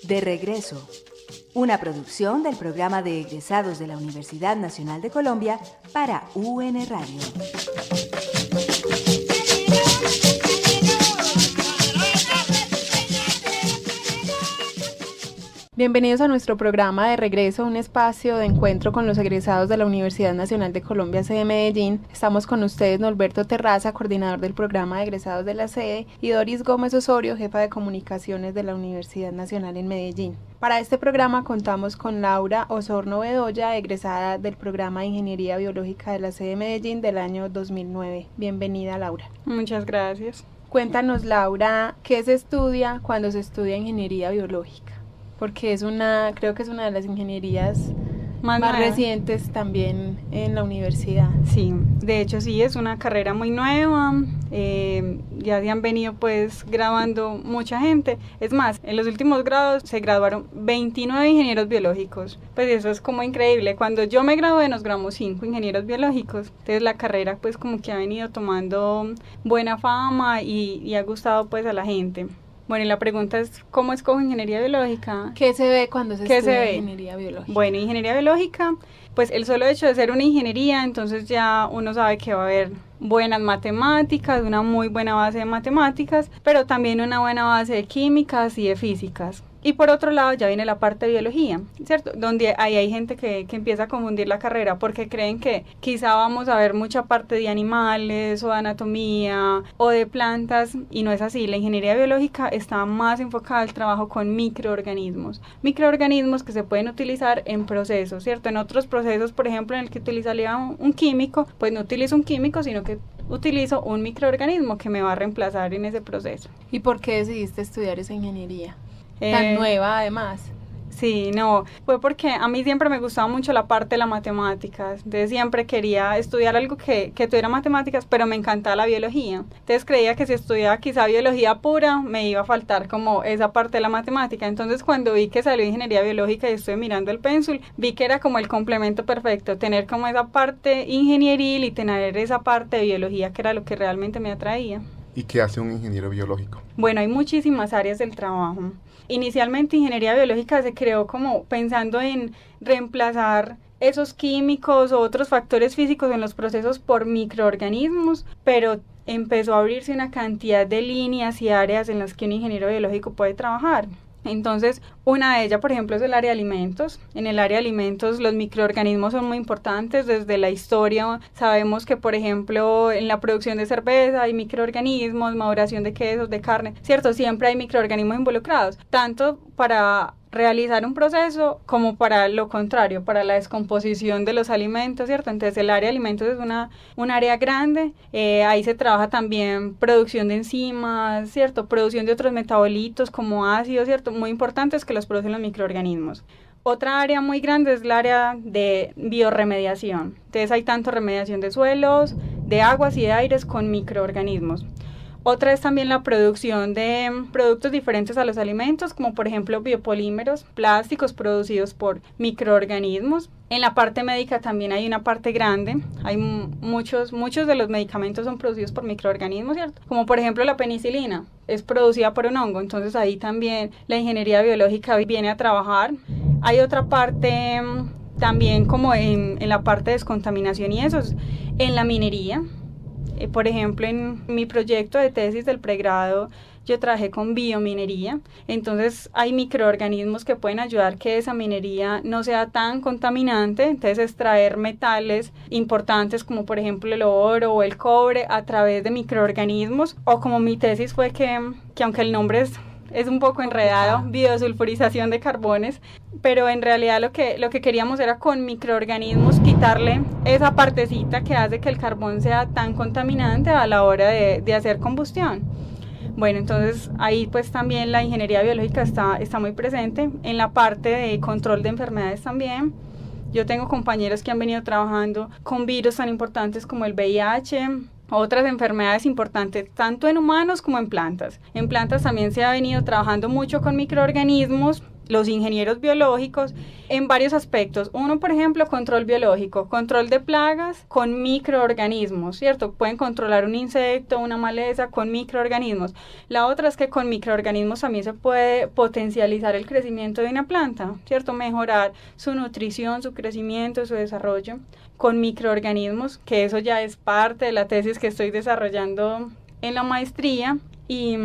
De regreso, una producción del programa de egresados de la Universidad Nacional de Colombia para UN Radio. Bienvenidos a nuestro programa de regreso, un espacio de encuentro con los egresados de la Universidad Nacional de Colombia, sede Medellín. Estamos con ustedes Norberto Terraza, coordinador del programa de egresados de la sede, y Doris Gómez Osorio, jefa de comunicaciones de la Universidad Nacional en Medellín. Para este programa contamos con Laura Osorno Bedoya, egresada del programa de Ingeniería Biológica de la sede Medellín del año 2009. Bienvenida, Laura. Muchas gracias. Cuéntanos, Laura, ¿qué se estudia cuando se estudia Ingeniería Biológica? Porque creo que es una de las ingenierías más recientes también en la universidad. Sí, de hecho sí, es una carrera muy nueva, ya se han venido pues graduando mucha gente. Es más, en los últimos grados se graduaron 29 ingenieros biológicos, pues eso es como increíble. Cuando yo me gradué nos graduamos 5 ingenieros biológicos, entonces la carrera pues como que ha venido tomando buena fama y ha gustado pues a la gente. Bueno, y la pregunta es, ¿cómo escojo ingeniería biológica? ¿Qué se ve cuando se estudia ingeniería biológica? Bueno, ingeniería biológica, pues el solo hecho de ser una ingeniería, entonces ya uno sabe que va a haber buenas matemáticas, una muy buena base de matemáticas, pero también una buena base de químicas y de físicas. Y por otro lado ya viene la parte de biología, ¿cierto? Donde ahí hay gente que empieza a confundir la carrera porque creen que quizá vamos a ver mucha parte de animales o de anatomía o de plantas, y no es así. La ingeniería biológica está más enfocada al trabajo con microorganismos que se pueden utilizar en procesos, ¿cierto? En otros procesos, por ejemplo, en el que utilizaría un químico, pues no utilizo un químico, sino que utilizo un microorganismo que me va a reemplazar en ese proceso. ¿Y por qué decidiste estudiar esa ingeniería? Tan nueva además. Sí, no, fue porque a mí siempre me gustaba mucho la parte de las matemáticas, entonces siempre quería estudiar algo que tuviera matemáticas, pero me encantaba la biología, entonces creía que si estudiaba quizá biología pura me iba a faltar como esa parte de la matemática. Entonces cuando vi que salió ingeniería biológica y estuve mirando el pénsul, vi que era como el complemento perfecto, tener como esa parte ingenieril y tener esa parte de biología, que era lo que realmente me atraía. ¿Y qué hace un ingeniero biológico? Bueno, hay muchísimas áreas del trabajo. Inicialmente ingeniería biológica se creó como pensando en reemplazar esos químicos o otros factores físicos en los procesos por microorganismos, pero empezó a abrirse una cantidad de líneas y áreas en las que un ingeniero biológico puede trabajar. Entonces, una de ellas, por ejemplo, es el área de alimentos. En el área de alimentos los microorganismos son muy importantes. Desde la historia sabemos que, por ejemplo, en la producción de cerveza hay microorganismos, maduración de quesos, de carne, ¿cierto? Siempre hay microorganismos involucrados, tanto para realizar un proceso como para lo contrario, para la descomposición de los alimentos, ¿cierto? Entonces el área de alimentos es un área grande, ahí se trabaja también producción de enzimas, ¿cierto? Producción de otros metabolitos como ácidos, ¿cierto? Muy importantes que los producen los microorganismos. Otra área muy grande es el área de biorremediación, entonces hay tanto remediación de suelos, de aguas y de aires con microorganismos. Otra es también la producción de productos diferentes a los alimentos, como por ejemplo biopolímeros, plásticos producidos por microorganismos. En la parte médica también hay una parte grande, hay muchos de los medicamentos son producidos por microorganismos, ¿cierto? Como por ejemplo la penicilina, es producida por un hongo, entonces ahí también la ingeniería biológica viene a trabajar. Hay otra parte también como en la parte de descontaminación y eso es en la minería. Por ejemplo, en mi proyecto de tesis del pregrado, yo trabajé con biominería, entonces hay microorganismos que pueden ayudar que esa minería no sea tan contaminante, entonces extraer metales importantes como por ejemplo el oro o el cobre a través de microorganismos, o como mi tesis fue que aunque el nombre es un poco enredado, biosulfurización de carbones, pero en realidad lo que queríamos era con microorganismos quitarle esa partecita que hace que el carbón sea tan contaminante a la hora de hacer combustión. Bueno, entonces ahí pues también la ingeniería biológica está muy presente en la parte de control de enfermedades también. Yo tengo compañeros que han venido trabajando con virus tan importantes como el VIH, otras enfermedades importantes tanto en humanos como en plantas. En plantas también se ha venido trabajando mucho con microorganismos los ingenieros biológicos en varios aspectos. Uno, por ejemplo, control biológico, control de plagas con microorganismos, ¿cierto? Pueden controlar un insecto, una maleza con microorganismos. La otra es que con microorganismos también se puede potencializar el crecimiento de una planta, ¿cierto? Mejorar su nutrición, su crecimiento, su desarrollo con microorganismos, que eso ya es parte de la tesis que estoy desarrollando en la maestría. Y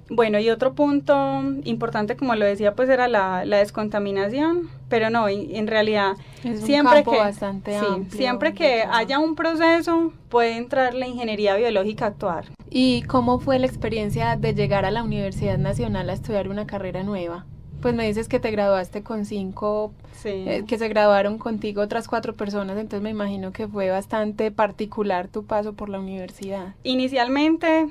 bueno, y otro punto importante, como lo decía, pues era la descontaminación, pero no, en realidad es un siempre campo bastante amplio, siempre que haya un proceso puede entrar la ingeniería biológica a actuar. ¿Y cómo fue la experiencia de llegar a la Universidad Nacional a estudiar una carrera nueva? Pues me dices que te graduaste con 5, que se graduaron contigo otras 4 personas, entonces me imagino que fue bastante particular tu paso por la universidad. Inicialmente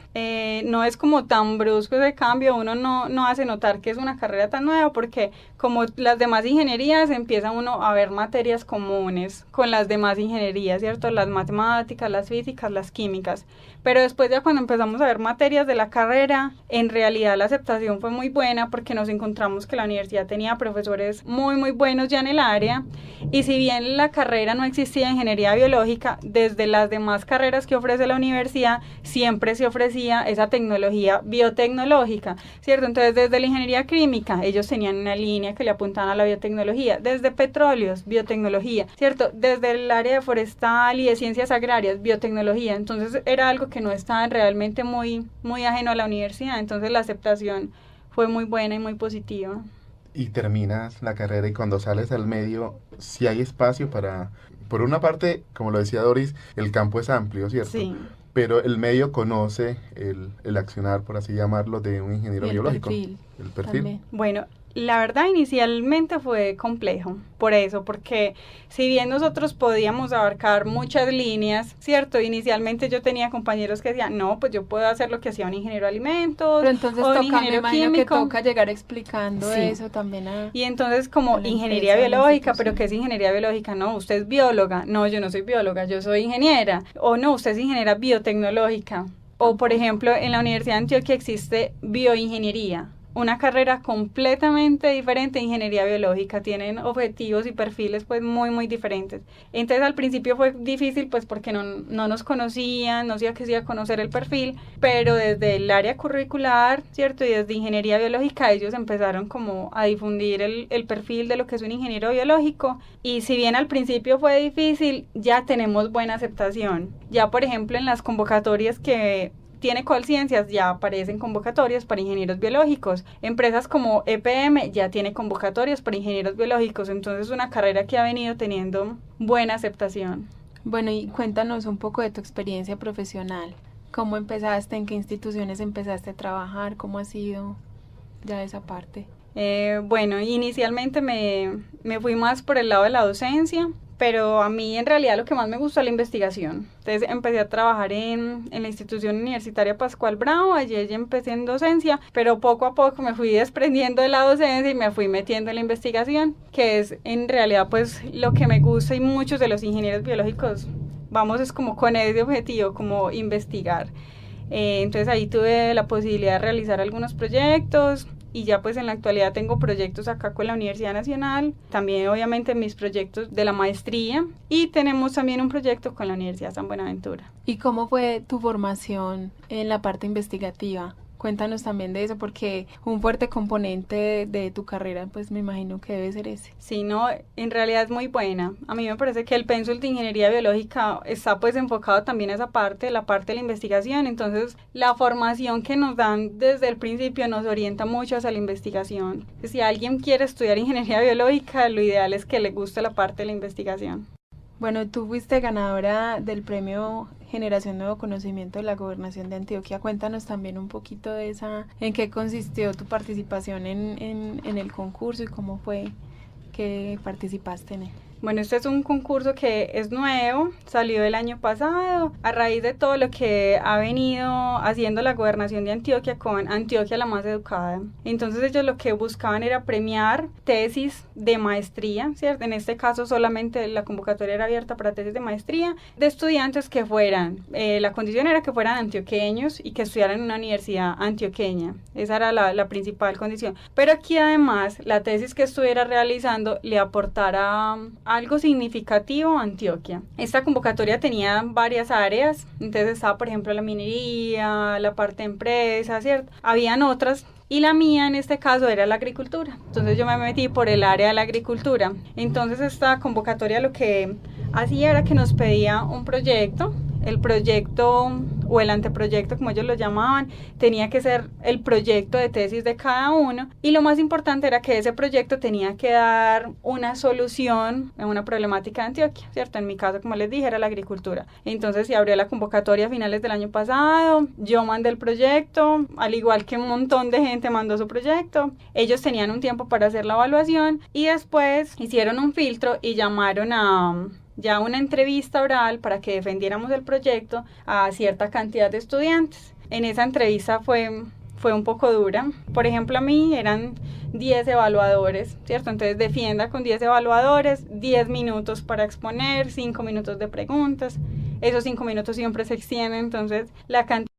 no es como tan brusco ese cambio, uno no hace notar que es una carrera tan nueva, porque como las demás ingenierías empieza uno a ver materias comunes con las demás ingenierías, ¿cierto? Las matemáticas, las físicas, las químicas, pero después ya cuando empezamos a ver materias de la carrera, en realidad la aceptación fue muy buena porque nos encontramos que la universidad tenía profesores muy muy buenos ya en el área, y si bien la carrera no existía ingeniería biológica, desde las demás carreras que ofrece la universidad siempre se ofrecía esa tecnología biotecnológica, ¿cierto? Entonces desde la ingeniería química ellos tenían una línea que le apuntaban a la biotecnología, desde petróleos, biotecnología, ¿cierto? Desde el área de forestal y de ciencias agrarias, biotecnología. Entonces era algo que no estaba realmente muy ajeno a la universidad, entonces la aceptación fue muy buena y muy positiva. Y terminas la carrera y cuando sales al medio, sí hay espacio para, por una parte, como lo decía Doris, el campo es amplio, ¿cierto? Sí. Pero el medio conoce el accionar, por así llamarlo, de un ingeniero biológico. El perfil. también. Bueno, la verdad inicialmente fue complejo, por eso, porque si bien nosotros podíamos abarcar muchas líneas, ¿cierto? Inicialmente yo tenía compañeros que decían, no, pues yo puedo hacer lo que hacía un ingeniero de alimentos, pero entonces o un toca, me ingeniero imagino químico. que toca llegar explicando Sí. eso también a... Y entonces como a la ingeniería empresa, a la biológica, institución. pero ¿qué es ingeniería biológica? No, usted es bióloga. No, yo no soy bióloga, yo soy ingeniera. O no, usted es ingeniera biotecnológica. O por ejemplo, en la Universidad de Antioquia existe bioingeniería, una carrera completamente diferente de ingeniería biológica, tienen objetivos y perfiles pues muy muy diferentes. Entonces al principio fue difícil pues porque no nos conocían, no se iba a conocer el perfil, pero desde el área curricular, ¿cierto? Y desde ingeniería biológica ellos empezaron como a difundir el perfil de lo que es un ingeniero biológico, y si bien al principio fue difícil, ya tenemos buena aceptación. Ya por ejemplo en las convocatorias que tiene Colciencias ya aparecen convocatorias para ingenieros biológicos. Empresas como EPM ya tiene convocatorias para ingenieros biológicos. Entonces es una carrera que ha venido teniendo buena aceptación. Bueno, y cuéntanos un poco de tu experiencia profesional. ¿Cómo empezaste? ¿En qué instituciones empezaste a trabajar? ¿Cómo ha sido ya esa parte? Bueno, inicialmente me fui más por el lado de la docencia, pero a mí en realidad lo que más me gusta es la investigación. Entonces empecé a trabajar en la institución universitaria Pascual Bravo, allí ya empecé en docencia, pero poco a poco me fui desprendiendo de la docencia y me fui metiendo en la investigación, que es en realidad pues lo que me gusta, y muchos de los ingenieros biológicos vamos es como con ese objetivo, como investigar. Entonces ahí tuve la posibilidad de realizar algunos proyectos, y ya pues en la actualidad tengo proyectos acá con la Universidad Nacional, también obviamente mis proyectos de la maestría, y tenemos también un proyecto con la Universidad San Buenaventura. ¿Y cómo fue tu formación en la parte investigativa? Cuéntanos también de eso, porque un fuerte componente de tu carrera, pues me imagino que debe ser ese. Sí, no, en realidad es muy buena. A mí me parece que el pénsul de ingeniería biológica está pues enfocado también a esa parte, la parte de la investigación. Entonces, la formación que nos dan desde el principio nos orienta mucho hacia la investigación. Si alguien quiere estudiar ingeniería biológica, lo ideal es que le guste la parte de la investigación. Bueno, tú fuiste ganadora del premio Generación Nuevo Conocimiento de la Gobernación de Antioquia. Cuéntanos también un poquito de esa, en qué consistió tu participación en el concurso y cómo fue que participaste en él. Bueno, este es un concurso que es nuevo, salió el año pasado, a raíz de todo lo que ha venido haciendo la Gobernación de Antioquia con Antioquia la más educada. Entonces ellos lo que buscaban era premiar tesis de maestría, ¿cierto? En este caso solamente la convocatoria era abierta para tesis de maestría, de estudiantes que fueran, la condición era que fueran antioqueños y que estudiaran en una universidad antioqueña. Esa era la principal condición. Pero aquí además la tesis que estuviera realizando le aportara algo significativo a Antioquia. Esta convocatoria tenía varias áreas, entonces estaba por ejemplo la minería, la parte de empresa, ¿cierto? Habían otras. Y la mía en este caso era la agricultura. Entonces yo me metí por el área de la agricultura. Entonces esta convocatoria lo que hacía era que nos pedía un proyecto. El proyecto o el anteproyecto, como ellos lo llamaban, tenía que ser el proyecto de tesis de cada uno. Y lo más importante era que ese proyecto tenía que dar una solución a una problemática de Antioquia, ¿cierto? En mi caso, como les dije, era la agricultura. Entonces se abrió la convocatoria a finales del año pasado. Yo mandé el proyecto, al igual que un montón de gente mandó su proyecto. Ellos tenían un tiempo para hacer la evaluación y después hicieron un filtro y llamaron a ya una entrevista oral para que defendiéramos el proyecto a cierta cantidad de estudiantes. En esa entrevista fue un poco dura. Por ejemplo, a mí eran 10 evaluadores, ¿cierto? Entonces defienda con 10 evaluadores, 10 minutos para exponer, 5 minutos de preguntas. Esos 5 minutos siempre se extienden, entonces la cantidad